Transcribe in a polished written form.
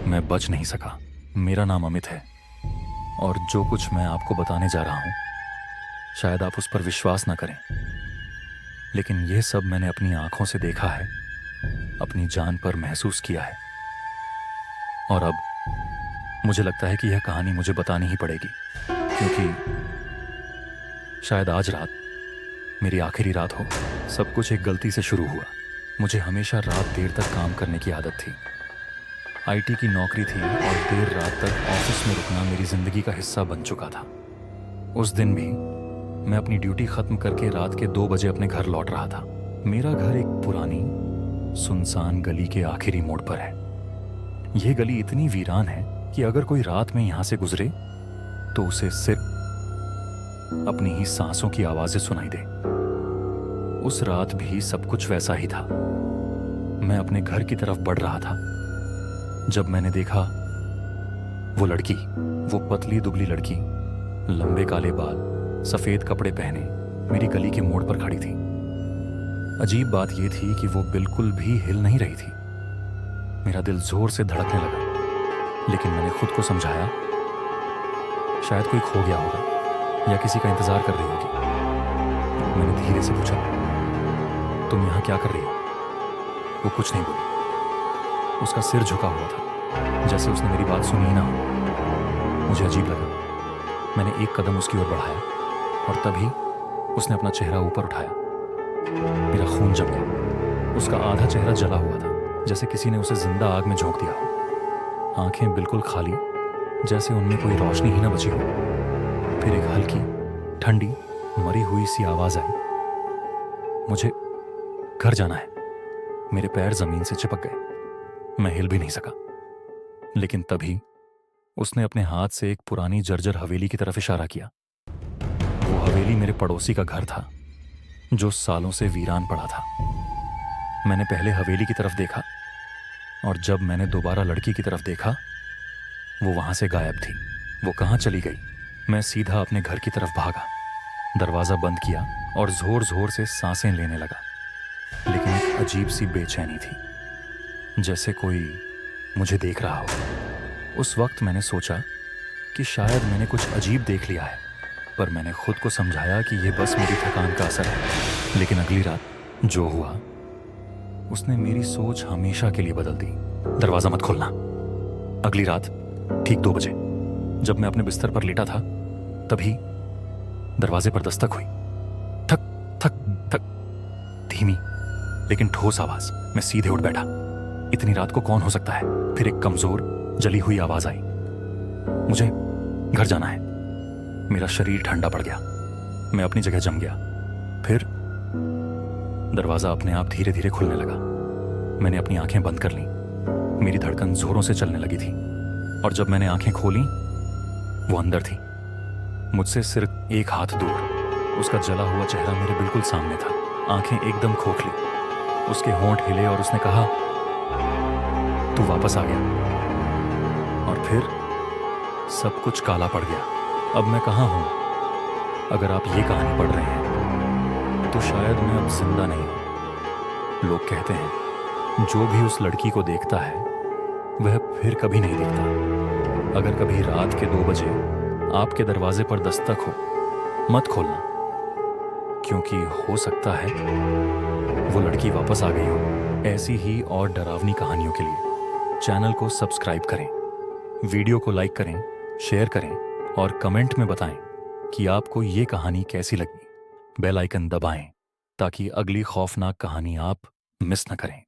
मैं बच नहीं सका। मेरा नाम अमित है और जो कुछ मैं आपको बताने जा रहा हूं शायद आप उस पर विश्वास ना करें, लेकिन यह सब मैंने अपनी आंखों से देखा है, अपनी जान पर महसूस किया है। और अब मुझे लगता है कि यह कहानी मुझे बतानी ही पड़ेगी, क्योंकि शायद आज रात मेरी आखिरी रात हो। सब कुछ एक गलती से शुरू हुआ। मुझे हमेशा रात देर तक काम करने की आदत थी। आईटी की नौकरी थी और देर रात तक ऑफिस में रुकना मेरी जिंदगी का हिस्सा बन चुका था। उस दिन भी मैं अपनी ड्यूटी खत्म करके रात के 2 बजे अपने घर लौट रहा था। मेरा घर एक पुरानी सुनसान गली के आखिरी मोड़ पर है। यह गली इतनी वीरान है कि अगर कोई रात में यहां से गुजरे तो उसे सिर्फ अपनी ही सांसों की आवाजें सुनाई दे। उस रात भी सब कुछ वैसा ही था। मैं अपने घर की तरफ बढ़ रहा था जब मैंने देखा वो लड़की, वो पतली दुबली लड़की, लंबे काले बाल, सफेद कपड़े पहने मेरी गली के मोड़ पर खड़ी थी। अजीब बात यह थी कि वो बिल्कुल भी हिल नहीं रही थी। मेरा दिल जोर से धड़कने लगा, लेकिन मैंने खुद को समझाया शायद कोई खो गया होगा या किसी का इंतजार कर रही होगी। मैंने धीरे से पूछा, तुम यहां क्या कर रही हो? वो कुछ नहीं बोली। उसका सिर झुका हुआ था, जैसे उसने मेरी बात सुनी ही ना हो। मुझे अजीब लगा। मैंने एक कदम उसकी ओर बढ़ाया और तभी उसने अपना चेहरा ऊपर उठाया। मेरा खून जम गया। उसका आधा चेहरा जला हुआ था, जैसे किसी ने उसे जिंदा आग में झोंक दिया हो। आंखें बिल्कुल खाली, जैसे उनमें कोई रोशनी ही ना बची हो। फिर एक हल्की, ठंडी, मरी हुई सी आवाज आई, मुझे घर जाना है। मेरे पैर जमीन से चिपक गए। मैं हिल भी नहीं सका। लेकिन तभी उसने अपने हाथ से एक पुरानी जर्जर हवेली की तरफ इशारा किया। वो हवेली मेरे पड़ोसी का घर था, जो सालों से वीरान पड़ा था। मैंने पहले हवेली की तरफ देखा और जब मैंने दोबारा लड़की की तरफ देखा, वो वहां से गायब थी। वो कहां चली गई? मैं सीधा अपने घर की तरफ भागा, दरवाजा बंद किया और जोर जोर से सांसें लेने लगा। लेकिन एक अजीब सी बेचैनी थी, जैसे कोई मुझे देख रहा हो। उस वक्त मैंने सोचा कि शायद मैंने कुछ अजीब देख लिया है, पर मैंने खुद को समझाया कि यह बस मेरी थकान का असर है। लेकिन अगली रात जो हुआ उसने मेरी सोच हमेशा के लिए बदल दी। दरवाजा मत खोलना। अगली रात ठीक 2 बजे जब मैं अपने बिस्तर पर लेटा था, तभी दरवाजे पर दस्तक हुई। थक थक थक, धीमी लेकिन ठोस आवाज। मैं सीधे उठ बैठा। इतनी रात को कौन हो सकता है? फिर एक कमजोर जली हुई आवाज आई, मुझे घर जाना है। मेरा शरीर ठंडा पड़ गया। मैं अपनी जगह जम गया। फिर दरवाजा अपने आप धीरे धीरे खुलने लगा। मैंने अपनी आंखें बंद कर लीं। मेरी धड़कन जोरों से चलने लगी थी और जब मैंने आंखें खोली, वो अंदर थी, मुझसे सिर्फ एक हाथ दूर। उसका जला हुआ चेहरा मेरे बिल्कुल सामने था। आंखें एकदम खोखली। उसके होंठ हिले और उसने कहा, तू वापस आ गया। और फिर सब कुछ काला पड़ गया। अब मैं कहाँ हूं? अगर आप ये कहानी पढ़ रहे हैं तो शायद मैं अब जिंदा नहीं हूं। लोग कहते हैं जो भी उस लड़की को देखता है वह फिर कभी नहीं दिखता। अगर कभी रात के 2 बजे आपके दरवाजे पर दस्तक हो, मत खोलना, क्योंकि हो सकता है वो लड़की वापस आ गई हो। ऐसी ही और डरावनी कहानियों के लिए चैनल को सब्सक्राइब करें, वीडियो को लाइक करें, शेयर करें और कमेंट में बताएं कि आपको ये कहानी कैसी लगी। बेल आइकन दबाएं ताकि अगली खौफनाक कहानी आप मिस न करें।